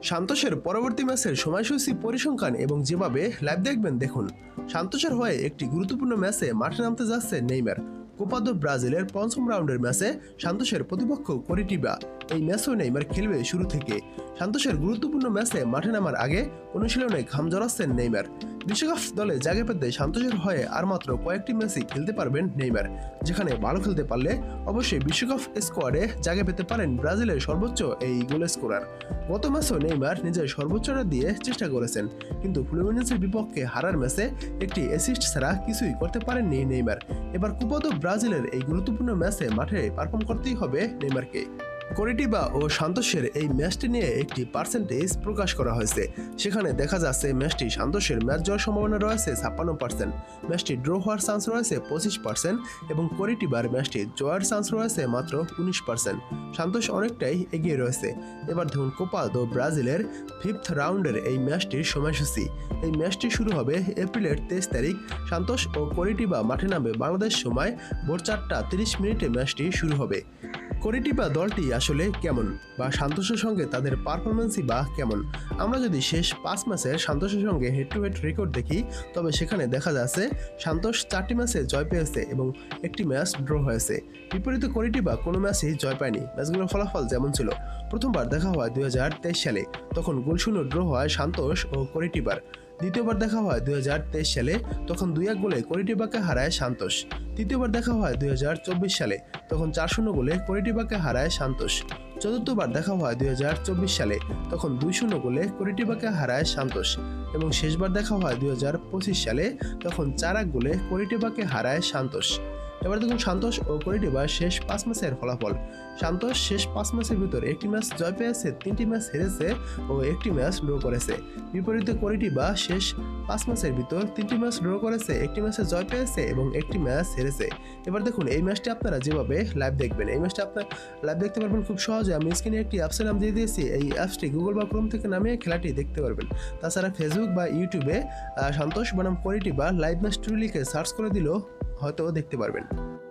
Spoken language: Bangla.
সান্তোসের পরবর্তী ম্যাচের সময়সূচি পরিসংখ্যান এবং যেভাবে লাইভ দেখবেন দেখুন। সান্তোসের হয়ে একটি গুরুত্বপূর্ণ ম্যাচে মাঠে নামতে যাচ্ছে নেইমার। কোপা দো ব্রাজিলের পঞ্চম রাউন্ডের ম্যাচে সান্তোসের প্রতিপক্ষ করিটিবা। এই ম্যাচেও নেইমার খেলবে শুরু থেকে। সান্তোসের গুরুত্বপূর্ণ ম্যাচে মাঠে নামার আগে অনুশীলনে ঘাম ঝরাচ্ছেন নেইমার। বিশ্বকাপ দলে জায়গা পেতে সান্তোসের হয়ে আর মাত্র কয়েকটি ম্যাচই খেলতে পারবেন নেইমার, যেখানে ভালো খেলতে পারলে অবশ্যই বিশ্বকাপ স্কোয়াডে জায়গা পেতে পারেন ব্রাজিলের সর্বোচ্চ এই গোল স্কোরার। গত ম্যাচেও নেইমার নিজের সর্বোচ্চটা দিয়ে চেষ্টা করেছেন, কিন্তু ফ্লুমিনেন্সের বিপক্ষে হারার ম্যাচে একটি অ্যাসিস্ট ছাড়া কিছুই করতে পারেননি নেইমার। এবার কোপা দো ব্রাজিলের এই গুরুত্বপূর্ণ ম্যাচে মাঠে পারফর্ম করতেই হবে নেইমারকে। করিটিবা ও সান্তোসের এই ম্যাচটি নিয়ে একটি পার্সেন্টেজ প্রকাশ করা হয়েছে। সেখানে দেখা যাচ্ছে ম্যাচটি সান্তোসের ম্যাচ জয়ের সম্ভাবনা রয়েছে 56%, ম্যাচটি ড্র হওয়ার চান্স রয়েছে 25% এবং করিটিবার ম্যাচটি জয়ের চান্স রয়েছে মাত্র 19%। সান্তোস অনেকটাই এগিয়ে রয়েছে। এবার দেখুন কোপা দো ব্রাজিলের 5th রাউন্ডের এই ম্যাচটির সময়সূচি। এই ম্যাচটি শুরু হবে এপ্রিলের 23 তারিখ। সান্তোস ও করিটিবা মাঠে নামবে বাংলাদেশ সময় ভোর 4:30 ম্যাচটি শুরু হবে। করিটিবা দলটি আসলে কেমন, বা সান্তোসের সঙ্গে তাদের পারফরমেন্সই বা কেমন? আমরা যদি শেষ 5 ম্যাচের সান্তোসের সঙ্গে হেড টু হেড রেকর্ড দেখি, তবে সেখানে দেখা যাচ্ছে সান্তোস 4টি ম্যাচে জয় পেয়েছে এবং একটি ম্যাচ ড্র হয়েছে। বিপরীতে করিটিবা কোনো ম্যাচেই জয় পায়নি। ম্যাচগুলোর ফলাফল যেমন ছিল: প্রথমবার দেখা হয় 2023 সালে, তখন গোলশূন্য ড্র হয় সান্তোস ও করিটিবার। দ্বিতীয়বার দেখা হয় 2023 সালে, তখন 2-1 গোলে করিটিবাকে হারায় সান্তোস। তৃতীয়বার দেখা হয় 2024 সালে, তখন 4-0 গোলে করিটিবাকে হারায় সান্তোস। চতুর্থবার দেখা হয় 2024 সালে, তখন 2-0 গোলে করিটিবাকে হারায় সান্তোস। এবং শেষবার দেখা হয় 2025 সালে, তখন 4-1 গোলে করিটিবাকে হারায় সান্তোস। এবার দেখুন সান্তোস ও করিটিবার শেষ 5 ম্যাচের ফলাফল। সান্তোস শেষ 5 ম্যাচের ভিতর একটি ম্যাচ জয় পেয়েছে, 3টি ম্যাচ হেরেছে ও একটি ম্যাচ ড্র করেছে। বিপরীতে করিটিবা শেষ 5 ম্যাচের ভিতর 3টি ম্যাচ ড্র করেছে, একটি ম্যাচে জয় পেয়েছে এবং একটি ম্যাচ হেরেছে। এবার দেখুন এই ম্যাচটি আপনারা যেভাবে লাইভ দেখবেন, এই ম্যাচটি আপনারা লাইভ দেখতে পারবেন খুব সহজে। আমি স্ক্রিনে একটি অ্যাপসের নাম দিয়ে দিয়েছি। এই অ্যাপসটি গুগল বা ক্রোম থেকে নামিয়ে খেলাটি দেখতে পারবেন। তাছাড়া ফেসবুক বা ইউটিউবে সান্তোস বনাম করিটিবা লাইভ ম্যাচ 2 লিখে সার্চ করে দিলেও হয়তো দেখতে পারবেন।